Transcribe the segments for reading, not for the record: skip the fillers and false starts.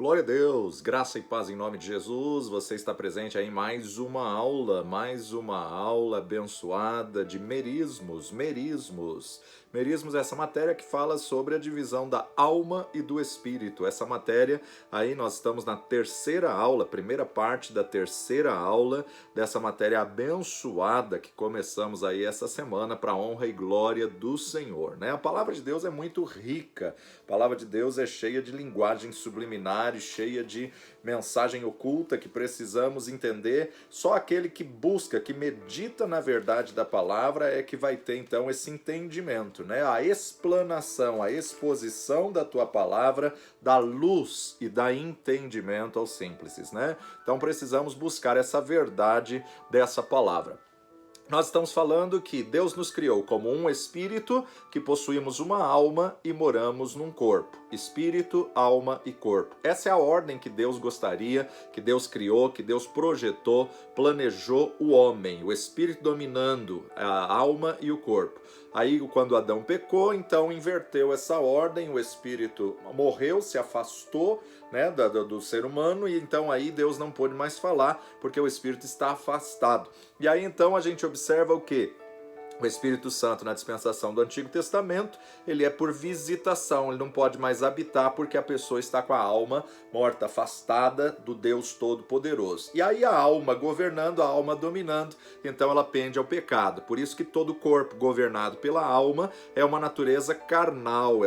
Glória a Deus, graça e paz em nome de Jesus. Você está presente aí em mais uma aula abençoada de merismos. Merismos é essa matéria que fala sobre a divisão da alma e do espírito. Essa matéria aí nós estamos na terceira aula, primeira parte da terceira aula dessa matéria abençoada que começamos aí essa semana para a honra e glória do Senhor, né? A palavra de Deus é muito rica. A palavra de Deus é cheia de linguagem subliminar, cheia de mensagem oculta que precisamos entender. Só aquele que busca, que medita na verdade da palavra é que vai ter então esse entendimento, né? A explanação, a exposição da tua palavra dá luz e dá entendimento aos simples, né? Então precisamos buscar essa verdade dessa palavra. Nós estamos falando que Deus nos criou como um espírito, que possuímos uma alma e moramos num corpo. Espírito, alma e corpo. Essa é a ordem que Deus gostaria, que Deus criou, que Deus projetou, planejou o homem, o espírito dominando a alma e o corpo. Aí, quando Adão pecou, então inverteu essa ordem, o espírito morreu, se afastou, né, do ser humano, e então aí Deus não pôde mais falar, porque o espírito está afastado. E aí então a gente observa o quê? O Espírito Santo na dispensação do Antigo Testamento, ele é por visitação, ele não pode mais habitar porque a pessoa está com a alma morta, afastada do Deus Todo-Poderoso. E aí a alma governando, a alma dominando, então ela pende ao pecado. Por isso que todo corpo governado pela alma é uma natureza carnal,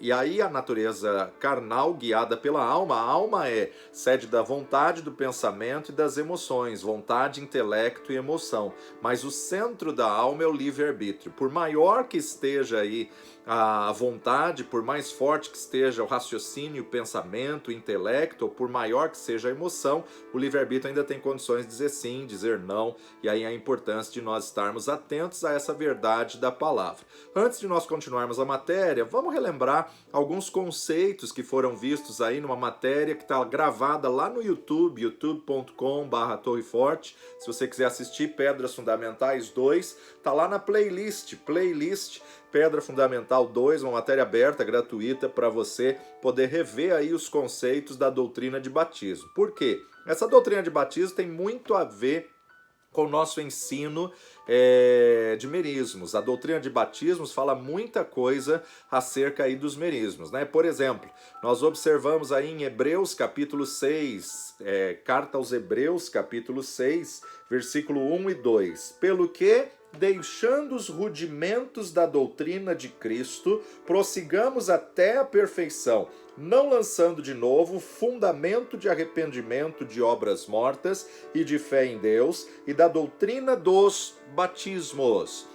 E aí a natureza carnal guiada pela alma, a alma é sede da vontade, do pensamento e das emoções, vontade, intelecto e emoção. Mas o centro da alma é o livre-arbítrio. Por maior que esteja aí a vontade, por mais forte que esteja o raciocínio, o pensamento, o intelecto, ou por maior que seja a emoção, o livre-arbítrio ainda tem condições de dizer sim, dizer não, e aí a importância de nós estarmos atentos a essa verdade da palavra. Antes de nós continuarmos a matéria, vamos relembrar alguns conceitos que foram vistos aí numa matéria que está gravada lá no YouTube, youtube.com/torreforte. Se você quiser assistir Pedras Fundamentais 2, tá lá na playlist Pedra Fundamental 2, uma matéria aberta, gratuita, para você poder rever aí os conceitos da doutrina de batismo. Por quê? Essa doutrina de batismo tem muito a ver com o nosso ensino de merismos. A doutrina de batismos fala muita coisa acerca aí dos merismos, né? Por exemplo, nós observamos aí em Hebreus capítulo 6, carta aos Hebreus capítulo 6, versículo 1 e 2. Pelo que, deixando os rudimentos da doutrina de Cristo, prossigamos até a perfeição, não lançando de novo fundamento de arrependimento de obras mortas e de fé em Deus e da doutrina dos batismos,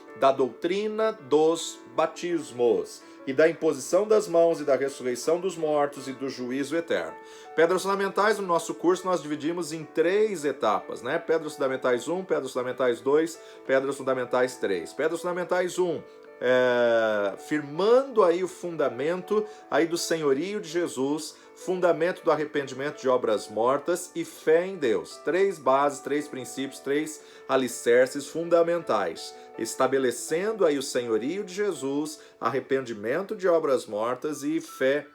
e da imposição das mãos e da ressurreição dos mortos e do juízo eterno. Pedras fundamentais, no nosso curso, nós dividimos em 3 etapas, né? Pedras fundamentais 1, pedras fundamentais 2, pedras fundamentais 3. Pedras fundamentais 1, firmando aí o fundamento aí do senhorio de Jesus, fundamento do arrependimento de obras mortas e fé em Deus. 3 bases, 3 princípios, 3 alicerces fundamentais, estabelecendo aí o senhorio de Jesus, arrependimento de obras mortas e fé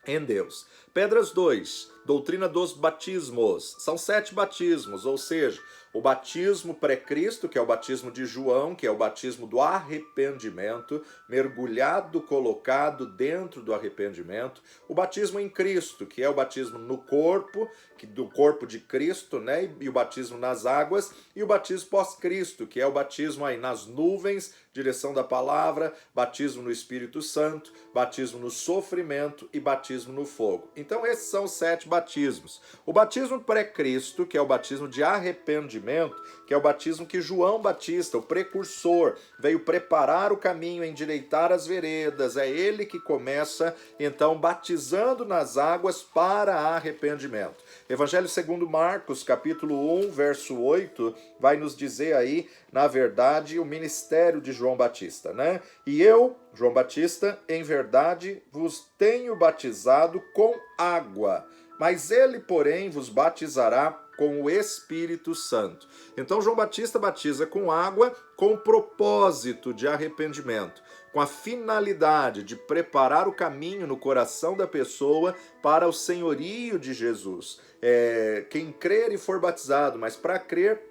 em Deus. Pedras 2, doutrina dos batismos. São 7 batismos, ou seja, o batismo pré-Cristo, que é o batismo de João, que é o batismo do arrependimento, mergulhado, colocado dentro do arrependimento. O batismo em Cristo, que é o batismo no corpo, do corpo de Cristo, né? E o batismo nas águas. E o batismo pós-Cristo, que é o batismo aí nas nuvens, direção da palavra, batismo no Espírito Santo, batismo no sofrimento e batismo no fogo. Então esses são os 7 batismos. O batismo pré-Cristo, que é o batismo de arrependimento, que é o batismo que João Batista, o precursor, veio preparar o caminho, endireitar as veredas. É ele que começa, então, batizando nas águas para arrependimento. Evangelho segundo Marcos, capítulo 1, verso 8, vai nos dizer aí, na verdade, o ministério de João Batista, né? E eu, João Batista, em verdade vos tenho batizado com água, mas ele, porém, vos batizará com o Espírito Santo. Então João Batista batiza com água com propósito de arrependimento. com a finalidade de preparar o caminho no coração da pessoa para o senhorio de Jesus. Quem crer e for batizado, mas para crer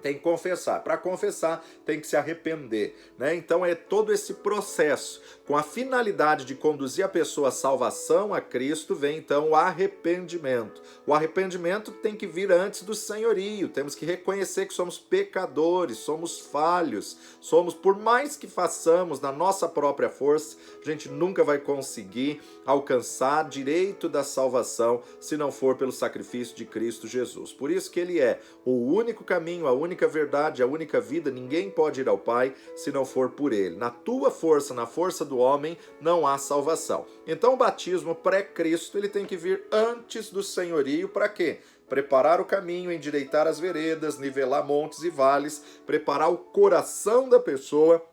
tem que confessar. Para confessar, tem que se arrepender, né? Então é todo esse processo. Com a finalidade de conduzir a pessoa à salvação a Cristo, vem então o arrependimento. O arrependimento tem que vir antes do senhorio. Temos que reconhecer que somos pecadores, somos falhos, por mais que façamos na nossa própria força, a gente nunca vai conseguir alcançar direito da salvação se não for pelo sacrifício de Cristo Jesus. Por isso que ele é o único caminho, a única verdade, a única vida. Ninguém pode ir ao Pai se não for por ele. Na tua força, na força do homem, não há salvação. Então o batismo pré-Cristo, ele tem que vir antes do senhorio. Para quê? Preparar o caminho, endireitar as veredas, nivelar montes e vales, preparar o coração da pessoa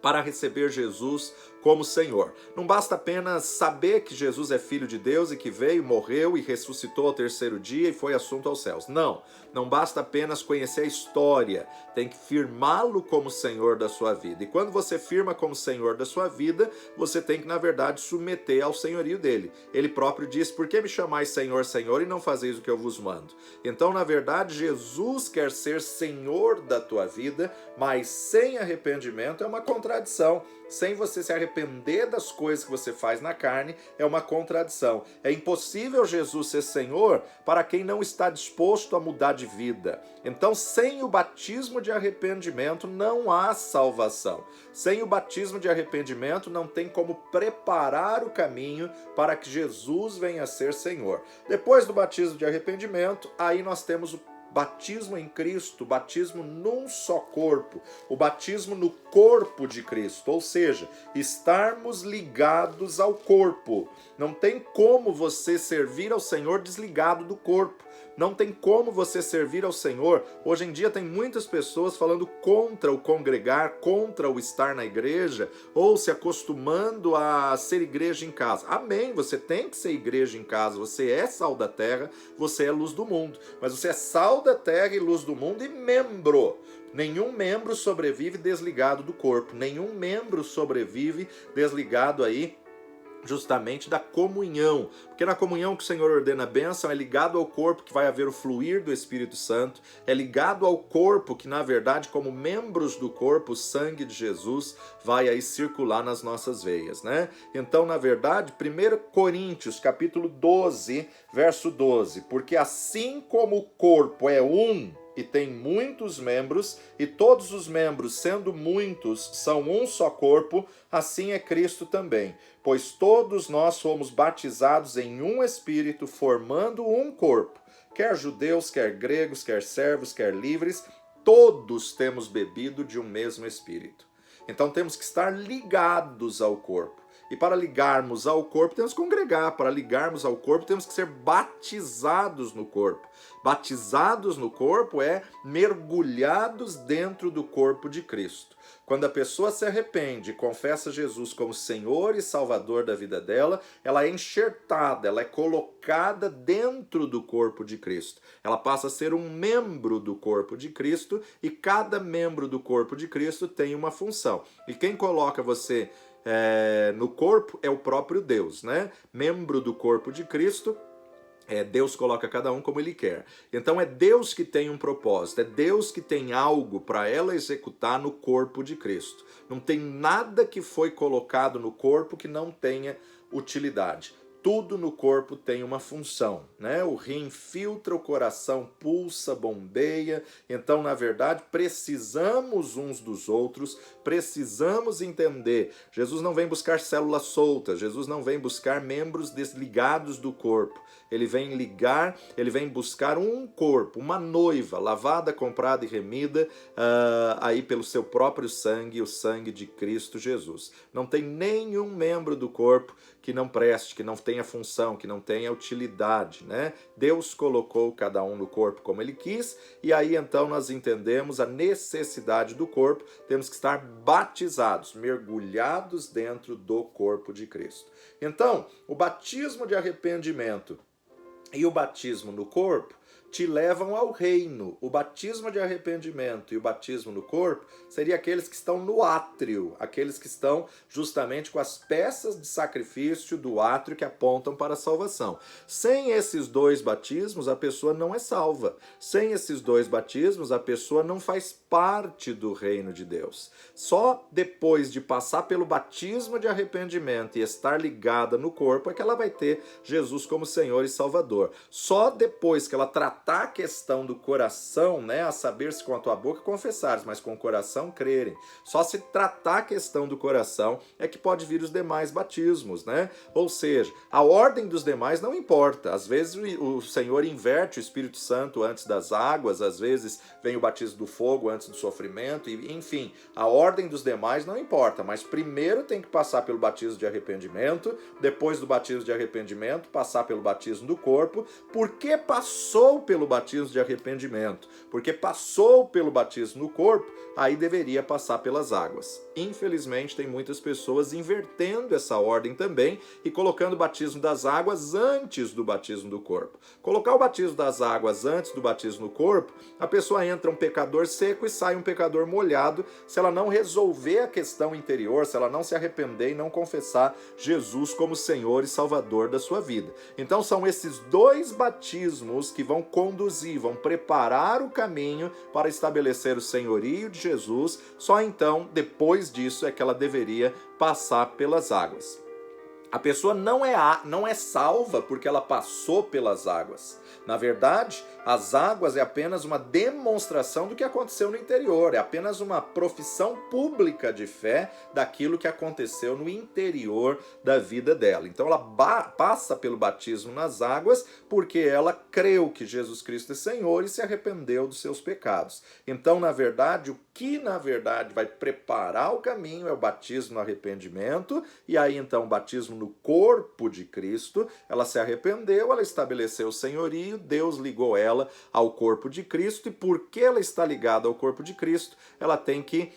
para receber Jesus como Senhor. Não basta apenas saber que Jesus é Filho de Deus e que veio, morreu e ressuscitou ao terceiro dia e foi assunto aos céus. Não basta apenas conhecer a história, tem que firmá-lo como Senhor da sua vida. E quando você firma como Senhor da sua vida, você tem que, na verdade, submeter ao senhorio dele. Ele próprio diz: por que me chamais Senhor, Senhor, e não fazeis o que eu vos mando? Então, na verdade, Jesus quer ser Senhor da tua vida, mas sem arrependimento é uma contradição. Sem você se arrepender das coisas que você faz na carne, é uma contradição. É impossível Jesus ser Senhor para quem não está disposto a mudar de vida. Então, sem o batismo de arrependimento, não há salvação. Sem o batismo de arrependimento, não tem como preparar o caminho para que Jesus venha a ser Senhor. Depois do batismo de arrependimento, aí nós temos o batismo em Cristo, batismo num só corpo, o batismo no corpo de Cristo, ou seja, estarmos ligados ao corpo. Não tem como você servir ao Senhor desligado do corpo. Não tem como você servir ao Senhor. Hoje em dia tem muitas pessoas falando contra o congregar, contra o estar na igreja, ou se acostumando a ser igreja em casa. Amém, você tem que ser igreja em casa, você é sal da terra, você é luz do mundo. Mas você é sal da terra e luz do mundo e membro. Nenhum membro sobrevive desligado do corpo. Nenhum membro sobrevive desligado aí justamente da comunhão, porque na comunhão que o Senhor ordena a bênção é ligado ao corpo que vai haver o fluir do Espírito Santo, é ligado ao corpo que na verdade como membros do corpo o sangue de Jesus vai aí circular nas nossas veias, né? Então na verdade 1 Coríntios capítulo 12 verso 12, porque assim como o corpo é um e tem muitos membros, e todos os membros, sendo muitos, são um só corpo, assim é Cristo também. Pois todos nós fomos batizados em um Espírito, formando um corpo. Quer judeus, quer gregos, quer servos, quer livres, todos temos bebido de um mesmo Espírito. Então temos que estar ligados ao corpo. E para ligarmos ao corpo, temos que congregar. Para ligarmos ao corpo, temos que ser batizados no corpo. Batizados no corpo é mergulhados dentro do corpo de Cristo. Quando a pessoa se arrepende e confessa Jesus como Senhor e Salvador da vida dela, ela é enxertada, ela é colocada dentro do corpo de Cristo. Ela passa a ser um membro do corpo de Cristo e cada membro do corpo de Cristo tem uma função. E quem coloca você no corpo é o próprio Deus, né? Membro do corpo de Cristo, Deus coloca cada um como Ele quer. Então é Deus que tem um propósito, é Deus que tem algo para ela executar no corpo de Cristo. Não tem nada que foi colocado no corpo que não tenha utilidade. Tudo no corpo tem uma função, né? O rim filtra, o coração pulsa, bombeia. Então, na verdade, precisamos uns dos outros, precisamos entender. Jesus não vem buscar células soltas, Jesus não vem buscar membros desligados do corpo. Ele vem ligar, ele vem buscar um corpo, uma noiva, lavada, comprada e remida aí pelo seu próprio sangue, o sangue de Cristo Jesus. Não tem nenhum membro do corpo que não preste, que não tenha função, que não tenha utilidade, né? Deus colocou cada um no corpo como Ele quis, e aí então nós entendemos a necessidade do corpo, temos que estar batizados, mergulhados dentro do corpo de Cristo. Então, o batismo de arrependimento e o batismo no corpo te levam ao reino. O batismo de arrependimento e o batismo no corpo seria aqueles que estão no átrio, aqueles que estão justamente com as peças de sacrifício do átrio que apontam para a salvação. Sem esses dois batismos, a pessoa não é salva. Sem esses dois batismos, a pessoa não faz parte do reino de Deus. Só depois de passar pelo batismo de arrependimento e estar ligada no corpo é que ela vai ter Jesus como Senhor e Salvador. Só depois que ela tratar a questão do coração, né, a saber se com a tua boca confessares, mas com o coração crerem. Só se tratar a questão do coração é que pode vir os demais batismos, né? Ou seja, a ordem dos demais não importa. Às vezes o Senhor inverte o Espírito Santo antes das águas, às vezes vem o batismo do fogo antes do sofrimento, e, enfim, a ordem dos demais não importa, mas primeiro tem que passar pelo batismo de arrependimento, depois do batismo de arrependimento, passar pelo batismo do corpo. Por que passou pelo batismo de arrependimento? Porque passou pelo batismo no corpo, aí deveria passar pelas águas. Infelizmente, tem muitas pessoas invertendo essa ordem também e colocando o batismo das águas antes do batismo do corpo. Colocar o batismo das águas antes do batismo no corpo, a pessoa entra um pecador seco e sai um pecador molhado se ela não resolver a questão interior, se ela não se arrepender e não confessar Jesus como Senhor e Salvador da sua vida. Então são esses dois batismos que vão conduzir, vão preparar o caminho para estabelecer o senhorio de Jesus. Só então, depois disso, é que ela deveria passar pelas águas. A pessoa não é salva porque ela passou pelas águas. Na verdade, as águas é apenas uma demonstração do que aconteceu no interior, é apenas uma profissão pública de fé daquilo que aconteceu no interior da vida dela. Então ela passa pelo batismo nas águas porque ela creu que Jesus Cristo é Senhor e se arrependeu dos seus pecados. Então, na verdade, o que na verdade vai preparar o caminho é o batismo no arrependimento, e aí então o batismo no corpo de Cristo. Ela se arrependeu, ela estabeleceu o senhorio, Deus ligou ela ao corpo de Cristo, e porque ela está ligada ao corpo de Cristo, ela tem que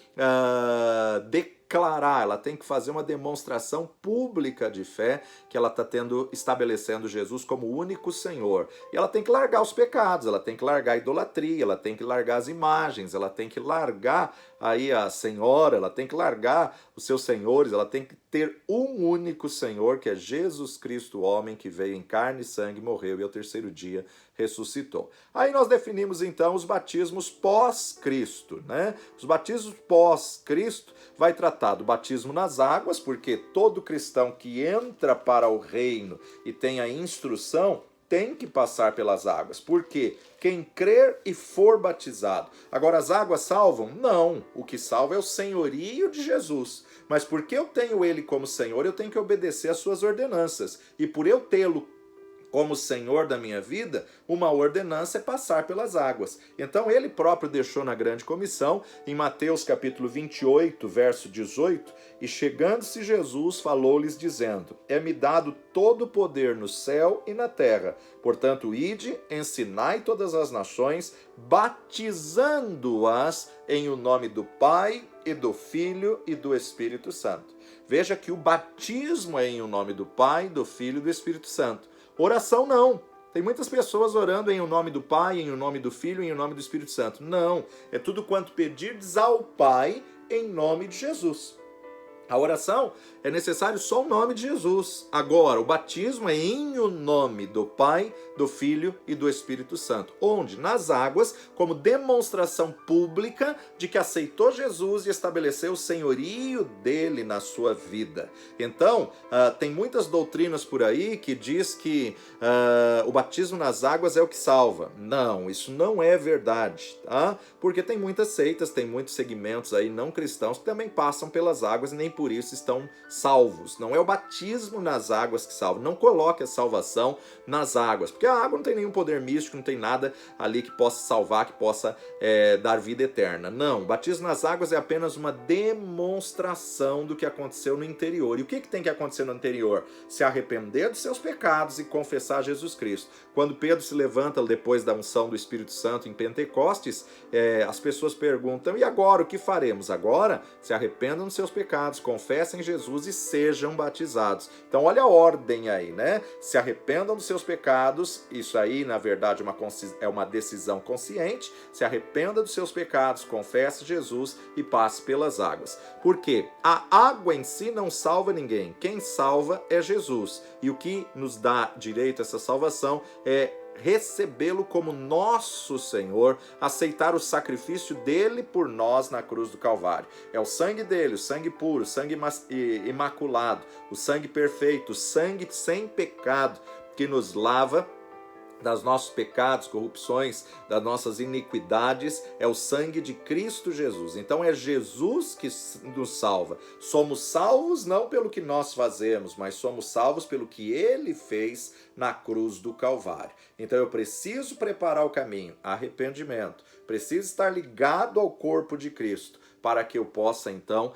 declarar, ela tem que fazer uma demonstração pública de fé que ela está estabelecendo Jesus como o único Senhor. E ela tem que largar os pecados, ela tem que largar a idolatria, ela tem que largar as imagens, ela tem que largar aí a senhora, ela tem que largar os seus senhores, ela tem que ter um único Senhor, que é Jesus Cristo, o homem que veio em carne e sangue, morreu e ao terceiro dia ressuscitou. Aí nós definimos então os batismos pós-Cristo, né? Os batismos pós-Cristo vai tratar do batismo nas águas, porque todo cristão que entra para o reino e tem a instrução tem que passar pelas águas. Por quê? Quem crer e for batizado. Agora, as águas salvam? Não. O que salva é o senhorio de Jesus. Mas porque eu tenho ele como Senhor, eu tenho que obedecer às suas ordenanças. E por eu tê-lo como Senhor da minha vida, uma ordenança é passar pelas águas. Então ele próprio deixou na grande comissão, em Mateus capítulo 28, verso 18, e chegando-se Jesus, falou-lhes dizendo: é-me dado todo o poder no céu e na terra. Portanto, ide, ensinai todas as nações, batizando-as em o nome do Pai e do Filho e do Espírito Santo. Veja que o batismo é em o nome do Pai, do Filho e do Espírito Santo. Oração não. Tem muitas pessoas orando em o nome do Pai, em o nome do Filho, em o nome do Espírito Santo. Não. É tudo quanto pedirdes ao Pai em nome de Jesus. A oração é necessário só o nome de Jesus. Agora, o batismo é em o nome do Pai, do Filho e do Espírito Santo. Onde? Nas águas, como demonstração pública de que aceitou Jesus e estabeleceu o senhorio dele na sua vida. Então, tem muitas doutrinas por aí que diz que o batismo nas águas é o que salva. Não, isso não é verdade, tá? Porque tem muitas seitas, tem muitos segmentos aí não cristãos que também passam pelas águas e nem por isso estão salvos. Não é o batismo nas águas que salva. Não coloque a salvação nas águas, porque a água não tem nenhum poder místico, não tem nada ali que possa salvar, que possa dar vida eterna. Não, o batismo nas águas é apenas uma demonstração do que aconteceu no interior. E o que tem que acontecer no interior? Se arrepender dos seus pecados e confessar Jesus Cristo. Quando Pedro se levanta depois da unção do Espírito Santo em Pentecostes, as pessoas perguntam: e agora o que faremos? Agora se arrependam dos seus pecados, confessem Jesus e sejam batizados. Então olha a ordem aí, né? Se arrependam dos seus pecados, isso aí na verdade é uma decisão consciente, se arrependa dos seus pecados, confesse Jesus e passe pelas águas. Por quê? A água em si não salva ninguém, quem salva é Jesus. E o que nos dá direito a essa salvação é recebê-lo como nosso Senhor, aceitar o sacrifício dele por nós na cruz do Calvário. É o sangue dele, o sangue puro, o sangue imaculado, o sangue perfeito, o sangue sem pecado que nos lava das nossos pecados, corrupções, das nossas iniquidades, é o sangue de Cristo Jesus. Então é Jesus que nos salva. Somos salvos não pelo que nós fazemos, mas somos salvos pelo que Ele fez na cruz do Calvário. Então eu preciso preparar o caminho, arrependimento, preciso estar ligado ao corpo de Cristo, para que eu possa, então,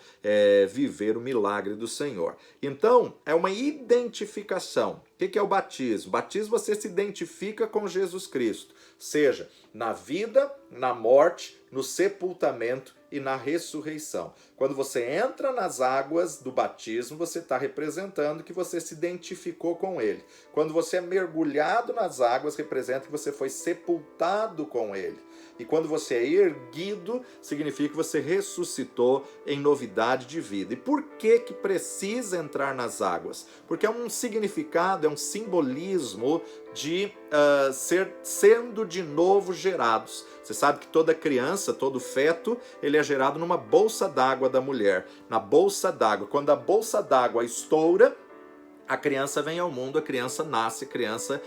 viver o milagre do Senhor. Então, é uma identificação. O que é o batismo? Batismo, você se identifica com Jesus Cristo, seja na vida, na morte, no sepultamento e na ressurreição. Quando você entra nas águas do batismo, você está representando que você se identificou com Ele. Quando você é mergulhado nas águas, representa que você foi sepultado com Ele. E quando você é erguido, significa que você ressuscitou em novidade de vida. E por que precisa entrar nas águas? Porque é um significado, é um simbolismo de sendo de novo gerados. Você sabe que toda criança, todo feto, ele é gerado numa bolsa d'água da mulher. Na bolsa d'água. Quando a bolsa d'água estoura, a criança vem ao mundo, a criança nasce, a criança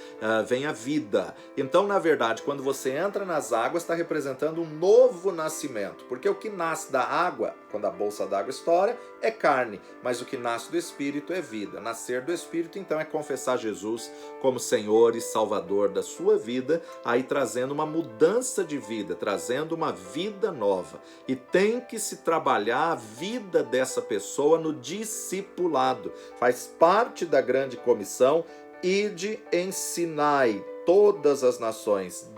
vem à vida. Então, na verdade, quando você entra nas águas, está representando um novo nascimento. Porque o que nasce da água, quando a bolsa d'água estoura, é carne. Mas o que nasce do Espírito é vida. Nascer do Espírito, então, é confessar Jesus como Senhor e Salvador da sua vida, aí trazendo uma mudança de vida, trazendo uma vida nova. E tem que se trabalhar a vida dessa pessoa no discipulado. Faz parte da grande comissão, ide ensinai todas as nações,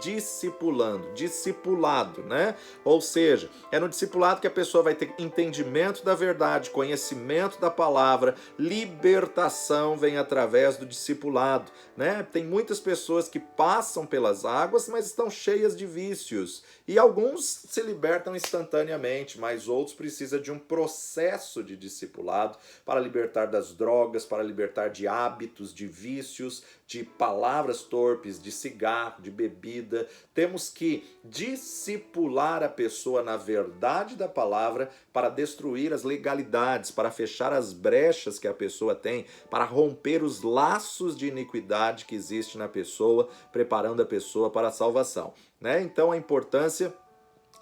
discipulado, né? Ou seja, é no discipulado que a pessoa vai ter entendimento da verdade, conhecimento da palavra, libertação vem através do discipulado, né? Tem muitas pessoas que passam pelas águas, mas estão cheias de vícios, e alguns se libertam instantaneamente, mas outros precisam de um processo de discipulado para libertar das drogas, para libertar de hábitos, de vícios, de palavras torpes, de cigarro, de bebida. Temos que discipular a pessoa na verdade da palavra para destruir as legalidades, para fechar as brechas que a pessoa tem, para romper os laços de iniquidade que existe na pessoa, preparando a pessoa para a salvação, né? Então a importância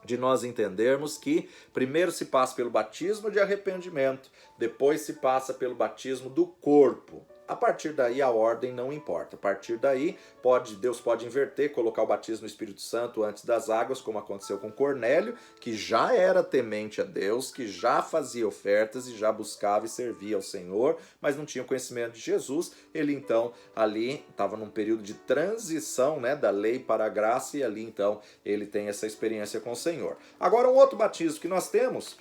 de nós entendermos que primeiro se passa pelo batismo de arrependimento, depois se passa pelo batismo do corpo. A partir daí a ordem não importa. A partir daí Deus pode inverter, colocar o batismo no Espírito Santo antes das águas, como aconteceu com Cornélio, que já era temente a Deus, que já fazia ofertas e já buscava e servia ao Senhor, mas não tinha o conhecimento de Jesus. Ele então ali estava num período de transição, né, da lei para a graça, e ali então ele tem essa experiência com o Senhor. Agora um outro batismo que nós temos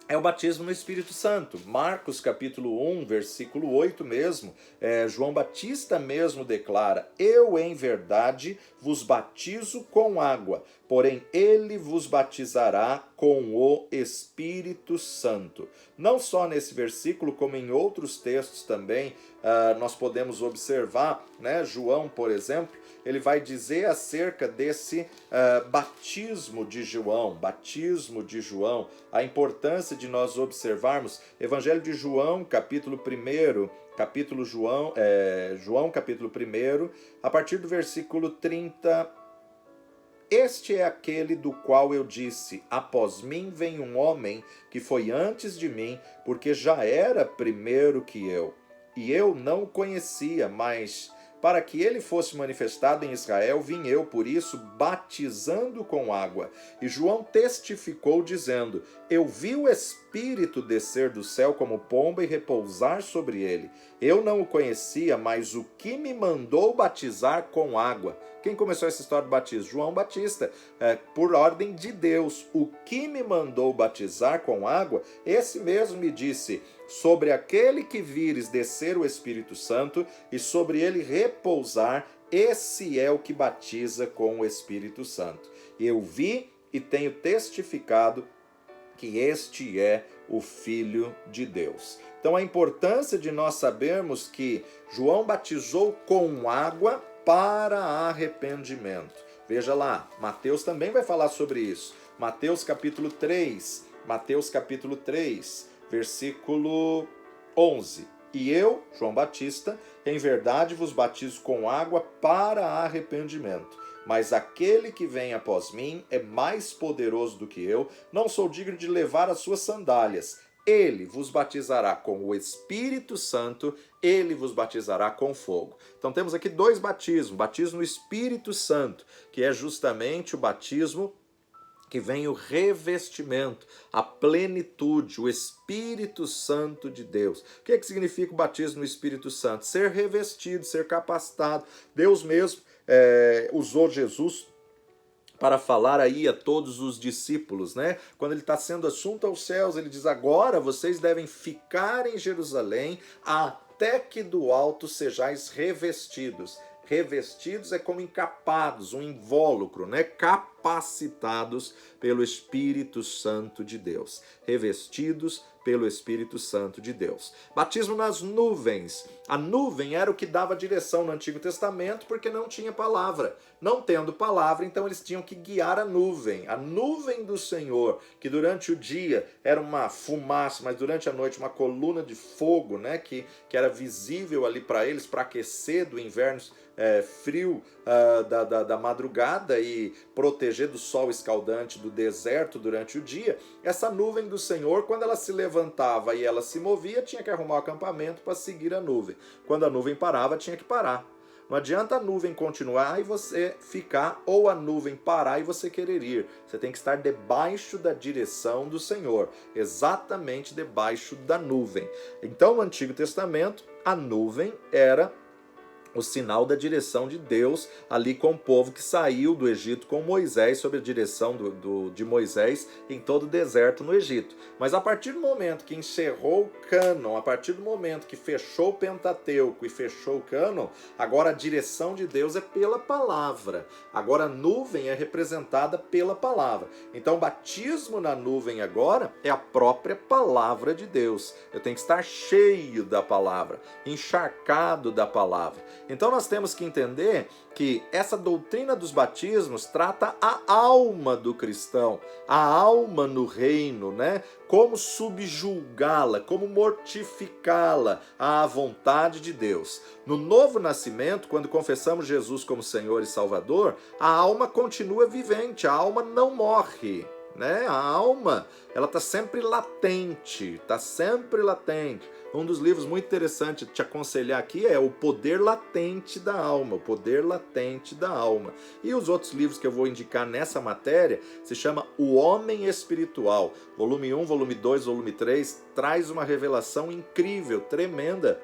é o batismo no Espírito Santo. Marcos capítulo 1, versículo 8 mesmo, João Batista mesmo declara: eu em verdade vos batizo com água, porém ele vos batizará com o Espírito Santo. Não só nesse versículo, como em outros textos também, nós podemos observar, né? João, por exemplo, ele vai dizer acerca desse batismo de João, a importância de nós observarmos Evangelho de João, capítulo 1, João, capítulo 1, a partir do versículo 30. Este é aquele do qual eu disse: após mim vem um homem que foi antes de mim, porque já era primeiro que eu. E eu não o conhecia, mas para que ele fosse manifestado em Israel, vim eu, por isso, batizando com água. E João testificou, dizendo: eu vi o Espírito Espírito descer do céu como pomba e repousar sobre ele. Eu não o conhecia, mas o que me mandou batizar com água. Quem começou essa história do batismo? João Batista, por ordem de Deus. O que me mandou batizar com água, esse mesmo me disse: sobre aquele que vires descer o Espírito Santo e sobre ele repousar, esse é o que batiza com o Espírito Santo. Eu vi e tenho testificado que este é o Filho de Deus. Então a importância de nós sabermos que João batizou com água para arrependimento. Veja lá, Mateus também vai falar sobre isso. Mateus capítulo 3, versículo 11. E eu, João Batista, em verdade vos batizo com água para arrependimento. Mas aquele que vem após mim é mais poderoso do que eu, não sou digno de levar as suas sandálias. Ele vos batizará com o Espírito Santo, ele vos batizará com fogo. Então temos aqui dois batismos, batismo no Espírito Santo, que é justamente o batismo que vem o revestimento, a plenitude, o Espírito Santo de Deus. O que significa o batismo no Espírito Santo? Ser revestido, ser capacitado. Deus mesmo usou Jesus para falar aí a todos os discípulos, né? Quando ele está sendo assunto aos céus, ele diz: agora vocês devem ficar em Jerusalém até que do alto sejais revestidos. Revestidos é como encapados, um invólucro, né? Capacitados pelo Espírito Santo de Deus. Revestidos pelo Espírito Santo de Deus. Batismo nas nuvens. A nuvem era o que dava direção no Antigo Testamento porque não tinha palavra. Não tendo palavra, então eles tinham que guiar a nuvem. A nuvem do Senhor, que durante o dia era uma fumaça, mas durante a noite uma coluna de fogo, né? Que era visível ali para eles, para aquecer do inverno frio da madrugada e proteger do sol escaldante do deserto durante o dia. Essa nuvem do Senhor, quando ela se levantava e ela se movia, tinha que arrumar o acampamento para seguir a nuvem. Quando a nuvem parava, tinha que parar. Não adianta a nuvem continuar e você ficar, ou a nuvem parar e você querer ir. Você tem que estar debaixo da direção do Senhor, exatamente debaixo da nuvem. Então, no Antigo Testamento, a nuvem era o sinal da direção de Deus ali com o povo que saiu do Egito com Moisés, sob a direção de Moisés em todo o deserto no Egito. Mas a partir do momento que encerrou o cânon, a partir do momento que fechou o Pentateuco e fechou o cânon, agora a direção de Deus é pela palavra. Agora a nuvem é representada pela palavra. Então o batismo na nuvem agora é a própria palavra de Deus. Eu tenho que estar cheio da palavra, encharcado da palavra. Então nós temos que entender que essa doutrina dos batismos trata a alma do cristão, a alma no reino, né? Como subjulgá-la, como mortificá-la à vontade de Deus. No novo nascimento, quando confessamos Jesus como Senhor e Salvador, a alma continua vivente, a alma não morre. Né? A alma, ela está sempre latente, Um dos livros muito interessantes de te aconselhar aqui é O Poder Latente da Alma, O Poder Latente da Alma. E os outros livros que eu vou indicar nessa matéria se chama O Homem Espiritual. Volume 1, volume 2, volume 3, traz uma revelação incrível, tremenda,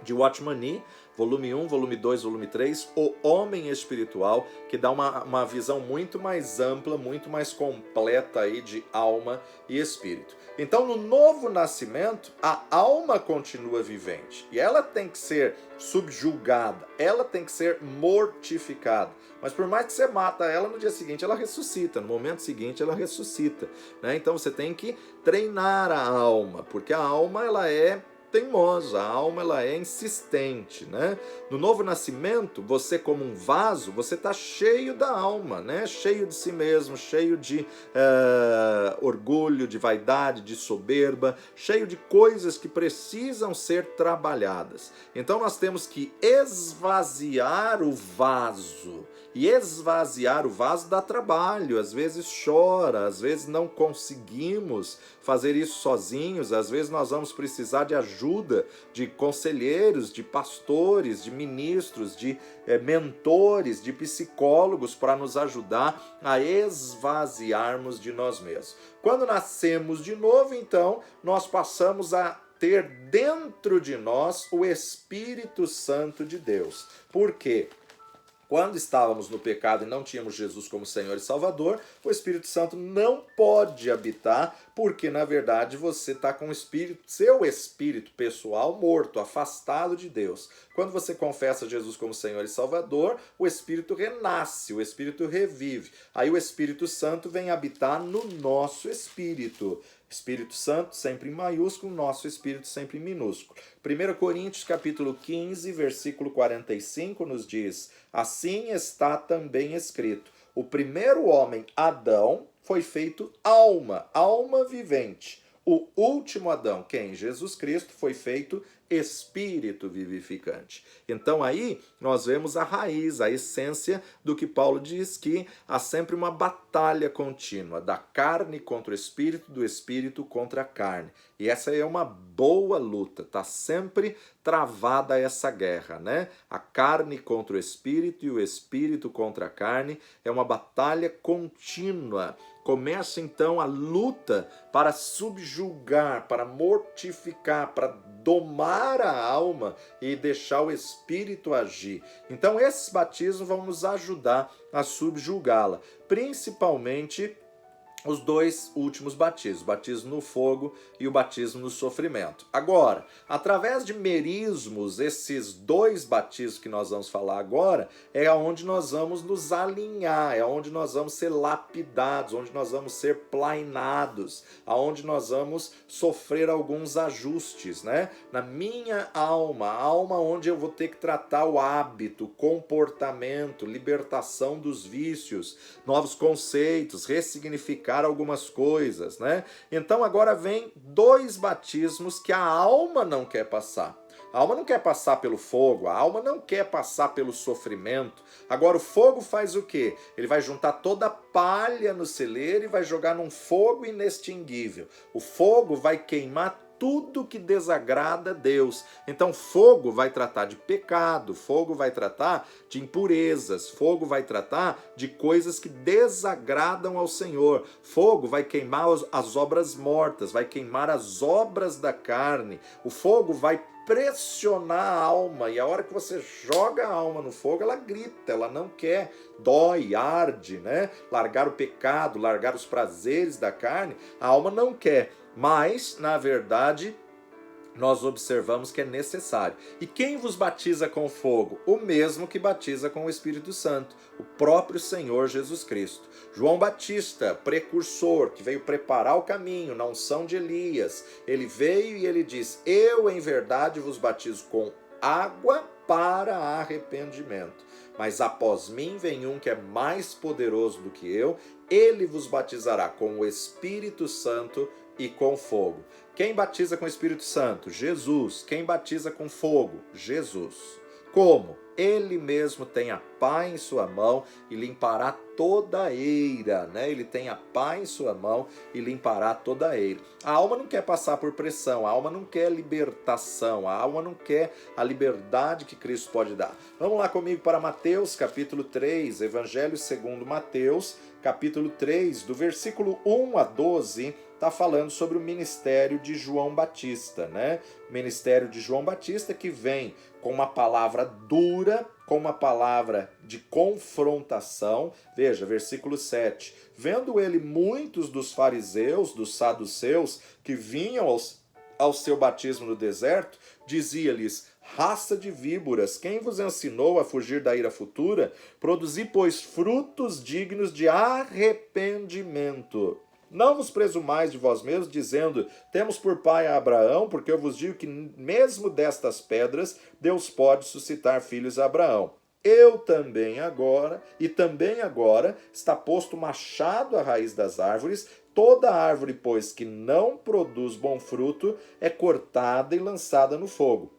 de Watchman Nee, volume 1, volume 2, volume 3, O Homem Espiritual, que dá uma visão muito mais ampla, muito mais completa aí de alma e espírito. Então, no novo nascimento, a alma continua vivente e ela tem que ser subjugada, ela tem que ser mortificada. Mas por mais que você mata ela, no dia seguinte ela ressuscita, no momento seguinte ela ressuscita, né? Então você tem que treinar a alma, porque a alma ela é teimosa, a alma ela é insistente, né? No novo nascimento, você como um vaso, você está cheio da alma, né? Cheio de si mesmo, cheio de orgulho, de vaidade, de soberba, cheio de coisas que precisam ser trabalhadas. Então nós temos que esvaziar o vaso E esvaziar o vaso dá trabalho, às vezes chora, às vezes não conseguimos fazer isso sozinhos, às vezes nós vamos precisar de ajuda de conselheiros, de pastores, de ministros, de mentores, de psicólogos para nos ajudar a esvaziarmos de nós mesmos. Quando nascemos de novo, então, nós passamos a ter dentro de nós o Espírito Santo de Deus. Por quê? Quando estávamos no pecado e não tínhamos Jesus como Senhor e Salvador, o Espírito Santo não pode habitar, porque na verdade você está com o espírito, seu espírito pessoal morto, afastado de Deus. Quando você confessa Jesus como Senhor e Salvador, o Espírito renasce, o Espírito revive. Aí o Espírito Santo vem habitar no nosso espírito. Espírito Santo sempre em maiúsculo, nosso Espírito sempre em minúsculo. 1 Coríntios capítulo 15, versículo 45 nos diz: assim está também escrito, o primeiro homem, Adão, foi feito alma, alma vivente. O último Adão, quem? Jesus Cristo, foi feito espírito vivificante. Então aí nós vemos a raiz, a essência do que Paulo diz, que há sempre uma batalha contínua da carne contra o espírito, do espírito contra a carne. E essa é uma boa luta, tá sempre travada essa guerra, né? A carne contra o espírito e o espírito contra a carne é uma batalha contínua. Começa então a luta para subjugar, para mortificar, para domar a alma e deixar o espírito agir. Então esses batismos vão nos ajudar a subjugá-la, principalmente os dois últimos batismos, o batismo no fogo e o batismo no sofrimento. Agora, através de merismos, esses dois batismos que nós vamos falar agora, é onde nós vamos nos alinhar, é onde nós vamos ser lapidados, onde nós vamos ser plainados, aonde nós vamos sofrer alguns ajustes, né? Na minha alma, a alma onde eu vou ter que tratar o hábito, comportamento, libertação dos vícios, novos conceitos, ressignificar algumas coisas, né? Então agora vem dois batismos que a alma não quer passar. A alma não quer passar pelo fogo, a alma não quer passar pelo sofrimento. Agora o fogo faz o quê? Ele vai juntar toda a palha no celeiro e vai jogar num fogo inextinguível. O fogo vai queimar tudo que desagrada a Deus. Então fogo vai tratar de pecado, fogo vai tratar de impurezas, fogo vai tratar de coisas que desagradam ao Senhor. Fogo vai queimar as obras mortas, vai queimar as obras da carne. O fogo vai pressionar a alma, e a hora que você joga a alma no fogo, ela grita, ela não quer, dói, arde, né? Largar o pecado, largar os prazeres da carne, a alma não quer. Mas, na verdade, nós observamos que é necessário. E quem vos batiza com fogo? O mesmo que batiza com o Espírito Santo, o próprio Senhor Jesus Cristo. João Batista, precursor, que veio preparar o caminho na unção de Elias, ele veio e ele diz: eu em verdade vos batizo com água para arrependimento. Mas após mim vem um que é mais poderoso do que eu, ele vos batizará com o Espírito Santo e com fogo. Quem batiza com o Espírito Santo? Jesus. Quem batiza com fogo? Jesus. Como? Ele mesmo tem a pá em sua mão e limpará toda a eira, né? Ele tem a pá em sua mão e limpará toda a eira. A alma não quer passar por pressão, a alma não quer libertação, a alma não quer a liberdade que Cristo pode dar. Vamos lá comigo para Mateus, capítulo 3, Evangelho segundo Mateus, capítulo 3, do versículo 1 a 12, está falando sobre o ministério de João Batista, né? O ministério de João Batista que vem com uma palavra dura, com uma palavra de confrontação. Veja, versículo 7. Vendo ele muitos dos fariseus, dos saduceus, que vinham ao seu batismo no deserto, dizia-lhes: raça de víboras, quem vos ensinou a fugir da ira futura? Produzi, pois, frutos dignos de arrependimento. Não vos presumais de vós mesmos, dizendo: temos por pai a Abraão, porque eu vos digo que mesmo destas pedras Deus pode suscitar filhos a Abraão. Eu também agora, e também agora, está posto machado à raiz das árvores. Toda árvore, pois, que não produz bom fruto, é cortada e lançada no fogo.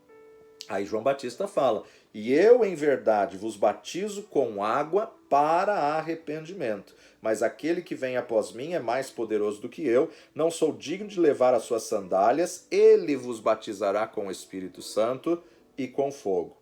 Aí João Batista fala: e eu em verdade vos batizo com água para arrependimento, mas aquele que vem após mim é mais poderoso do que eu, não sou digno de levar as suas sandálias, ele vos batizará com o Espírito Santo e com fogo.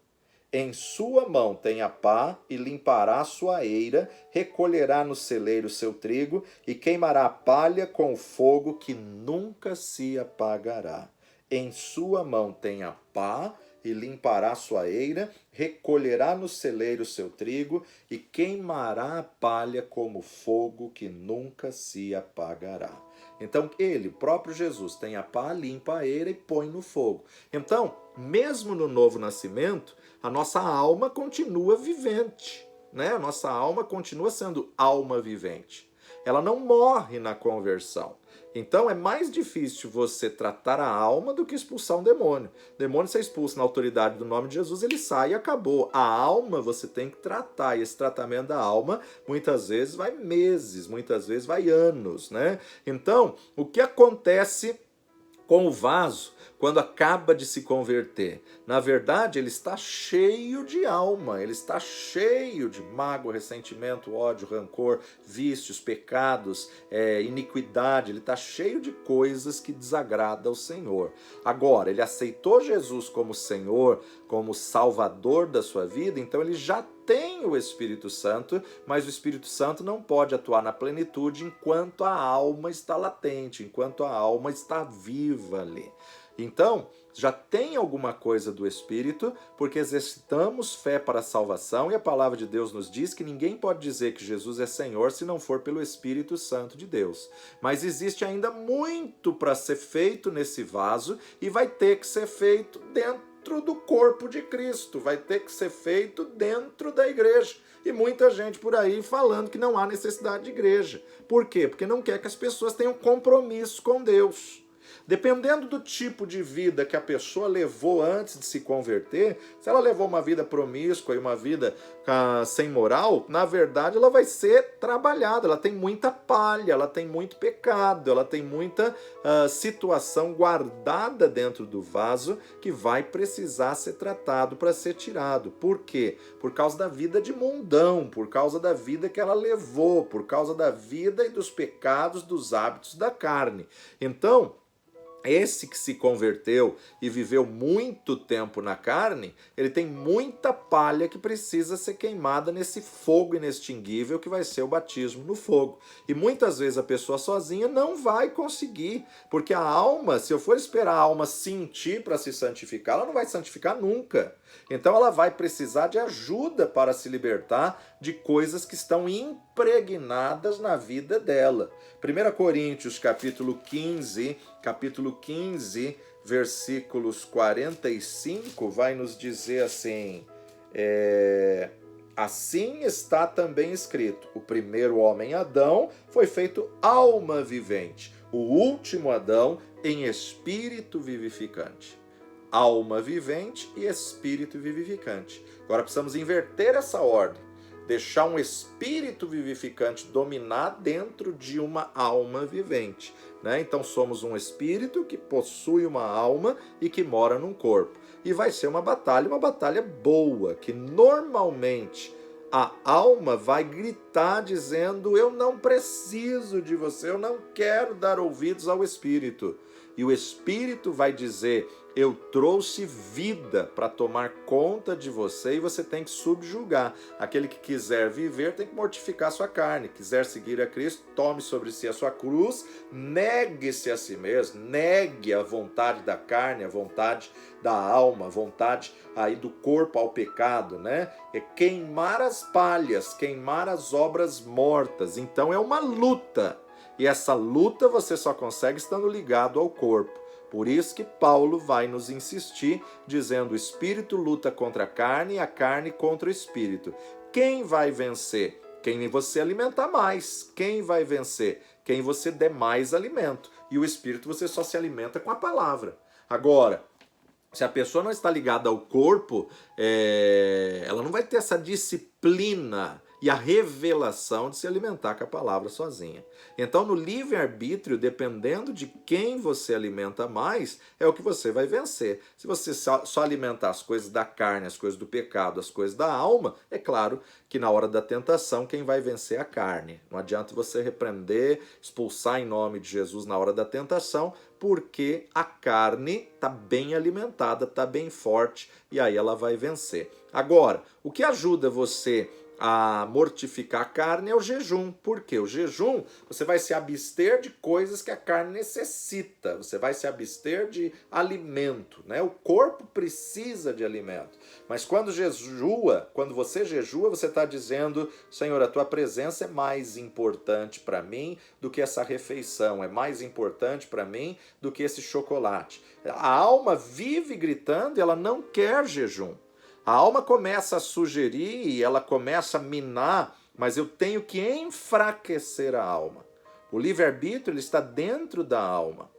Em sua mão tem a pá e limpará a sua eira, recolherá no celeiro seu trigo e queimará a palha com o fogo que nunca se apagará. Em sua mão tem a pá e limpará a sua eira, recolherá no celeiro seu trigo e queimará a palha como fogo que nunca se apagará. Então ele, o próprio Jesus, tem a pá, limpa a eira e põe no fogo. Então, mesmo no novo nascimento, a nossa alma continua vivente, né? A nossa alma continua sendo alma vivente. Ela não morre na conversão. Então é mais difícil você tratar a alma do que expulsar um demônio. O demônio você expulsa na autoridade do nome de Jesus, ele sai e acabou. A alma você tem que tratar, e esse tratamento da alma muitas vezes vai meses, muitas vezes vai anos, né? Então, o que acontece com o vaso quando acaba de se converter? Na verdade, ele está cheio de alma, ele está cheio de mágoa, ressentimento, ódio, rancor, vícios, pecados, iniquidade, ele está cheio de coisas que desagradam ao Senhor. Agora, ele aceitou Jesus como Senhor, como Salvador da sua vida, então ele já tem o Espírito Santo, mas o Espírito Santo não pode atuar na plenitude enquanto a alma está latente, enquanto a alma está viva ali. Então, já tem alguma coisa do Espírito, porque exercitamos fé para a salvação, e a palavra de Deus nos diz que ninguém pode dizer que Jesus é Senhor se não for pelo Espírito Santo de Deus. Mas existe ainda muito para ser feito nesse vaso, e vai ter que ser feito dentro do corpo de Cristo, vai ter que ser feito dentro da igreja. E muita gente por aí falando que não há necessidade de igreja. Por quê? Porque não quer que as pessoas tenham compromisso com Deus. Dependendo do tipo de vida que a pessoa levou antes de se converter, se ela levou uma vida promíscua e uma vida sem moral, na verdade ela vai ser trabalhada, ela tem muita palha, ela tem muito pecado, ela tem muita situação guardada dentro do vaso que vai precisar ser tratado para ser tirado. Por quê? Por causa da vida de mundão, por causa da vida que ela levou, por causa da vida e dos pecados, dos hábitos da carne. Então, esse que se converteu e viveu muito tempo na carne, ele tem muita palha que precisa ser queimada nesse fogo inextinguível que vai ser o batismo no fogo. E muitas vezes a pessoa sozinha não vai conseguir, porque a alma, se eu for esperar a alma sentir para se santificar, ela não vai santificar nunca. Então ela vai precisar de ajuda para se libertar de coisas que estão impregnadas na vida dela. 1 Coríntios capítulo 15, versículos 45, vai nos dizer assim: assim está também escrito, o primeiro homem Adão foi feito alma vivente, o último Adão em espírito vivificante. Alma vivente e espírito vivificante. Agora precisamos inverter essa ordem, deixar um espírito vivificante dominar dentro de uma alma vivente, né? Então somos um espírito que possui uma alma e que mora num corpo. E vai ser uma batalha boa, que normalmente a alma vai gritar dizendo: eu não preciso de você, eu não quero dar ouvidos ao espírito. E o espírito vai dizer: eu trouxe vida para tomar conta de você e você tem que subjugar. Aquele que quiser viver tem que mortificar a sua carne. Quiser seguir a Cristo, tome sobre si a sua cruz, negue-se a si mesmo, negue a vontade da carne, a vontade da alma, a vontade aí do corpo ao pecado, né? É queimar as palhas, queimar as obras mortas. Então é uma luta. E essa luta você só consegue estando ligado ao corpo. Por isso que Paulo vai nos insistir, dizendo: o espírito luta contra a carne e a carne contra o espírito. Quem vai vencer? Quem você alimentar mais. Quem vai vencer? Quem você der mais alimento. E o espírito você só se alimenta com a palavra. Agora, se a pessoa não está ligada ao corpo, ela não vai ter essa disciplina e a revelação de se alimentar com a palavra sozinha. Então, no livre-arbítrio, dependendo de quem você alimenta mais, é o que você vai vencer. Se você só alimentar as coisas da carne, as coisas do pecado, as coisas da alma, é claro que na hora da tentação, quem vai vencer é a carne. Não adianta você repreender, expulsar em nome de Jesus na hora da tentação, porque a carne está bem alimentada, está bem forte, e aí ela vai vencer. Agora, o que ajuda você a mortificar a carne é o jejum. Por quê? O jejum, você vai se abster de coisas que a carne necessita. Você vai se abster de alimento, né? O corpo precisa de alimento. Mas quando você jejua, você está dizendo, Senhor, a tua presença é mais importante para mim do que essa refeição, é mais importante para mim do que esse chocolate. A alma vive gritando e ela não quer jejum. A alma começa a sugerir e ela começa a minar, mas eu tenho que enfraquecer a alma. O livre-arbítrio ele está dentro da alma.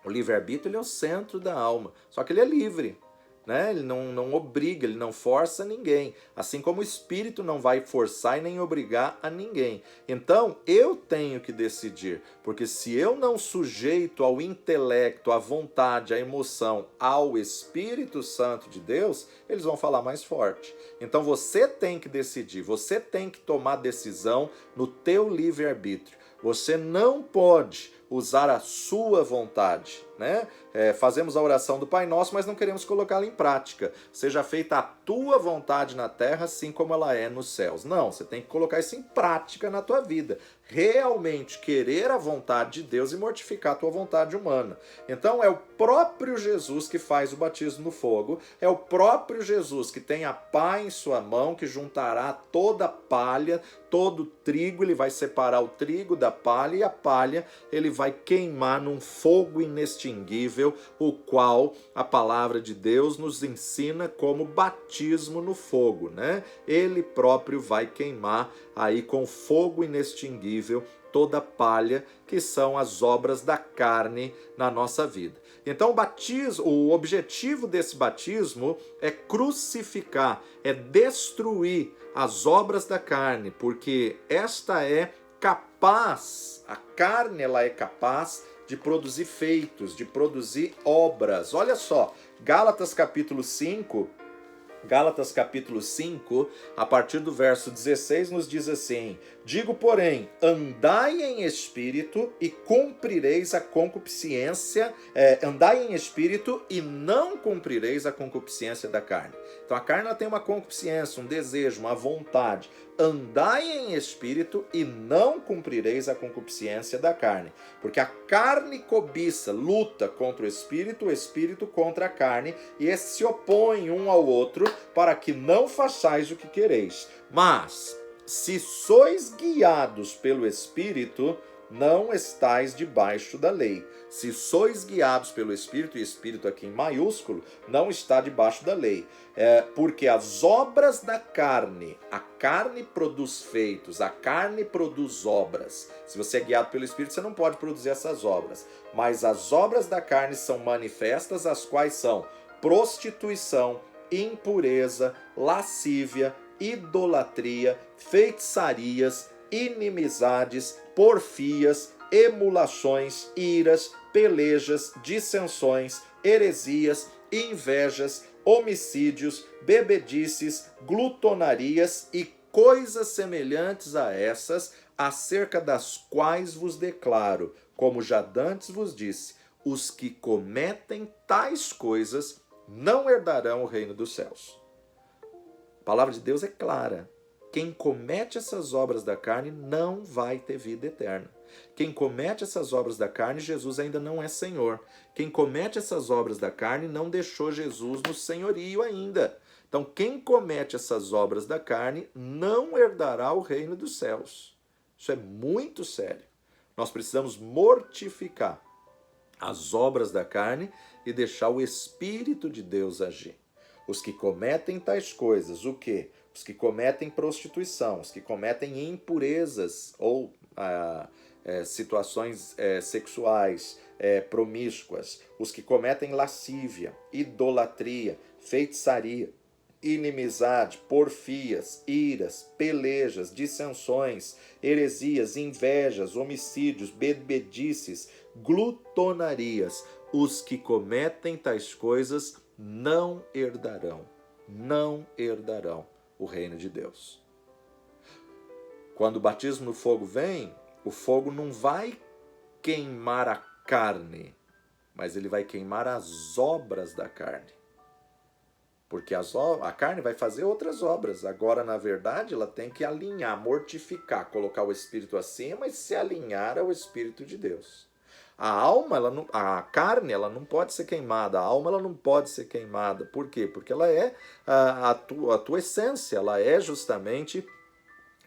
O livre-arbítrio ele é o centro da alma, só que ele é livre. Né? Ele não obriga, ele não força ninguém. Assim como o Espírito não vai forçar e nem obrigar a ninguém. Então, eu tenho que decidir. Porque se eu não sujeito ao intelecto, à vontade, à emoção, ao Espírito Santo de Deus, eles vão falar mais forte. Então, você tem que decidir. Você tem que tomar decisão no teu livre-arbítrio. Você não pode usar a sua vontade, né? Fazemos a oração do Pai Nosso, mas não queremos colocá-la em prática. Seja feita a tua vontade na terra, assim como ela é nos céus. Não, você tem que colocar isso em prática na tua vida. Realmente querer a vontade de Deus e mortificar a tua vontade humana. Então é o próprio Jesus que faz o batismo no fogo, é o próprio Jesus que tem a pá em sua mão, que juntará toda a palha, todo o trigo, ele vai separar o trigo da palha, e a palha ele vai queimar num fogo inextinguível, o qual a palavra de Deus nos ensina como batismo no fogo, né? Ele próprio vai queimar aí com fogo inextinguível toda palha, que são as obras da carne na nossa vida. Então o objetivo desse batismo é crucificar, é destruir as obras da carne, porque esta é capaz, a carne ela é capaz de produzir feitos, de produzir obras. Olha só, Gálatas capítulo 5, a partir do verso 16, nos diz assim: digo, porém, andai em espírito e cumprireis a concupiscência, andai em espírito e não cumprireis a concupiscência da carne. Então a carne ela tem uma concupiscência, um desejo, uma vontade. Andai em espírito e não cumprireis a concupiscência da carne. Porque a carne cobiça, luta contra o espírito contra a carne, e esses se opõem um ao outro, para que não façais o que quereis. Mas, se sois guiados pelo Espírito, não estais debaixo da lei. Se sois guiados pelo Espírito, e Espírito aqui em maiúsculo, não está debaixo da lei. Porque as obras da carne, a carne produz feitos, a carne produz obras. Se você é guiado pelo Espírito, você não pode produzir essas obras. Mas as obras da carne são manifestas, as quais são prostituição, impureza, lascívia, idolatria, feitiçarias, inimizades, porfias, emulações, iras, pelejas, dissensões, heresias, invejas, homicídios, bebedices, glutonarias e coisas semelhantes a essas, acerca das quais vos declaro, como já dantes vos disse, os que cometem tais coisas não herdarão o reino dos céus. A palavra de Deus é clara. Quem comete essas obras da carne não vai ter vida eterna. Quem comete essas obras da carne, Jesus ainda não é Senhor. Quem comete essas obras da carne não deixou Jesus no senhorio ainda. Então, quem comete essas obras da carne não herdará o reino dos céus. Isso é muito sério. Nós precisamos mortificar as obras da carne e deixar o Espírito de Deus agir. Os que cometem tais coisas, o quê? Os que cometem prostituição, os que cometem impurezas ou situações sexuais promíscuas, os que cometem lascívia, idolatria, feitiçaria, inimizade, porfias, iras, pelejas, dissensões, heresias, invejas, homicídios, bebedices, glutonarias. Os que cometem tais coisas não herdarão o reino de Deus. Quando o batismo no fogo vem, o fogo não vai queimar a carne, mas ele vai queimar as obras da carne. Porque a carne vai fazer outras obras. Agora, na verdade, ela tem que alinhar, mortificar, colocar o espírito acima e se alinhar ao Espírito de Deus. A alma, a carne, ela não pode ser queimada. A alma, ela não pode ser queimada. Por quê? Porque ela é a tua essência. Ela é justamente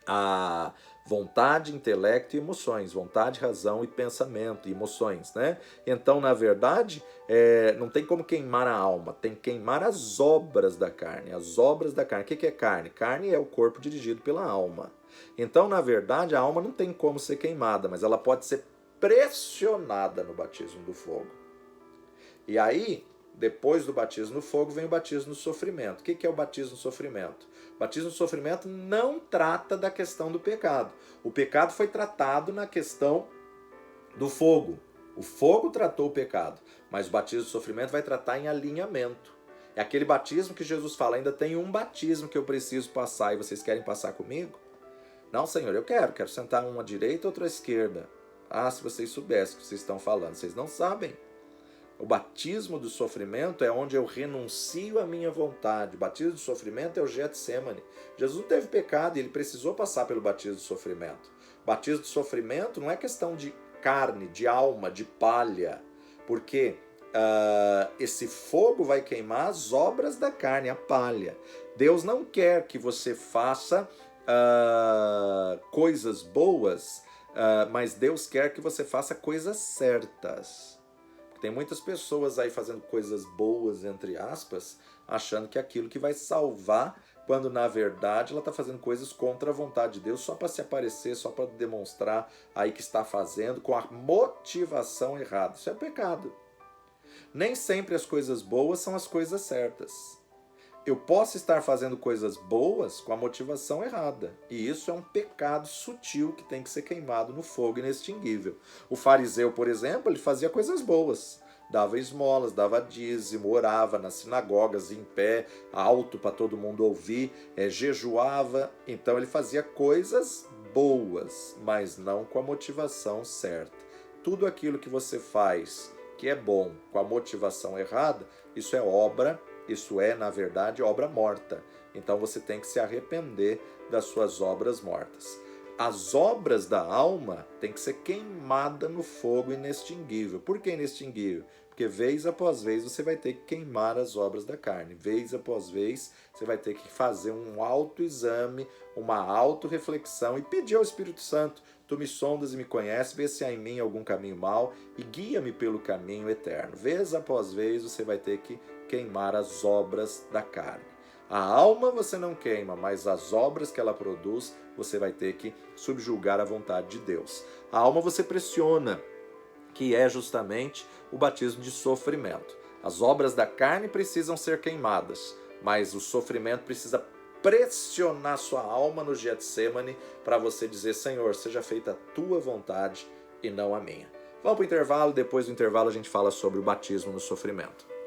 a vontade, intelecto e emoções, vontade, razão e pensamento, e emoções, né? Então, na verdade, não tem como queimar a alma, tem que queimar as obras da carne, as obras da carne. O que é carne? Carne é o corpo dirigido pela alma. Então, na verdade, a alma não tem como ser queimada, mas ela pode ser pressionada no batismo do fogo. E aí, depois do batismo no fogo, vem o batismo no sofrimento. O que é o batismo no sofrimento? O batismo no sofrimento não trata da questão do pecado. O pecado foi tratado na questão do fogo. O fogo tratou o pecado, mas o batismo no sofrimento vai tratar em alinhamento. É aquele batismo que Jesus fala, ainda tem um batismo que eu preciso passar e vocês querem passar comigo? Não, Senhor, eu quero sentar uma à direita e outra à esquerda. Ah, se vocês soubessem o que vocês estão falando, vocês não sabem. O batismo do sofrimento é onde eu renuncio à minha vontade. O batismo do sofrimento é o Getsemane. Jesus não teve pecado e ele precisou passar pelo batismo do sofrimento. O batismo do sofrimento não é questão de carne, de alma, de palha, porque esse fogo vai queimar as obras da carne, a palha. Deus não quer que você faça coisas boas, mas Deus quer que você faça coisas certas. Tem muitas pessoas aí fazendo coisas boas, entre aspas, achando que é aquilo que vai salvar, quando na verdade ela está fazendo coisas contra a vontade de Deus, só para se aparecer, só para demonstrar aí que está fazendo, com a motivação errada. Isso é pecado. Nem sempre as coisas boas são as coisas certas. Eu posso estar fazendo coisas boas com a motivação errada. E isso é um pecado sutil que tem que ser queimado no fogo inextinguível. O fariseu, por exemplo, ele fazia coisas boas. Dava esmolas, dava dízimo, orava nas sinagogas em pé, alto para todo mundo ouvir, jejuava. Então ele fazia coisas boas, mas não com a motivação certa. Tudo aquilo que você faz que é bom com a motivação errada, isso é obra. Isso é, na verdade, obra morta. Então você tem que se arrepender das suas obras mortas. As obras da alma têm que ser queimadas no fogo inextinguível. Por que inextinguível? Porque vez após vez você vai ter que queimar as obras da carne. Vez após vez você vai ter que fazer um autoexame, uma autorreflexão e pedir ao Espírito Santo: tu me sondas e me conheces, vê se há em mim algum caminho mau e guia-me pelo caminho eterno. Vez após vez você vai ter que queimar as obras da carne. A alma você não queima, mas as obras que ela produz, você vai ter que subjugar a vontade de Deus. A alma você pressiona, que é justamente o batismo de sofrimento. As obras da carne precisam ser queimadas, mas o sofrimento precisa pressionar sua alma no Getsemane para você dizer: Senhor, seja feita a tua vontade e não a minha. Vamos para o intervalo, depois do intervalo a gente fala sobre o batismo no sofrimento.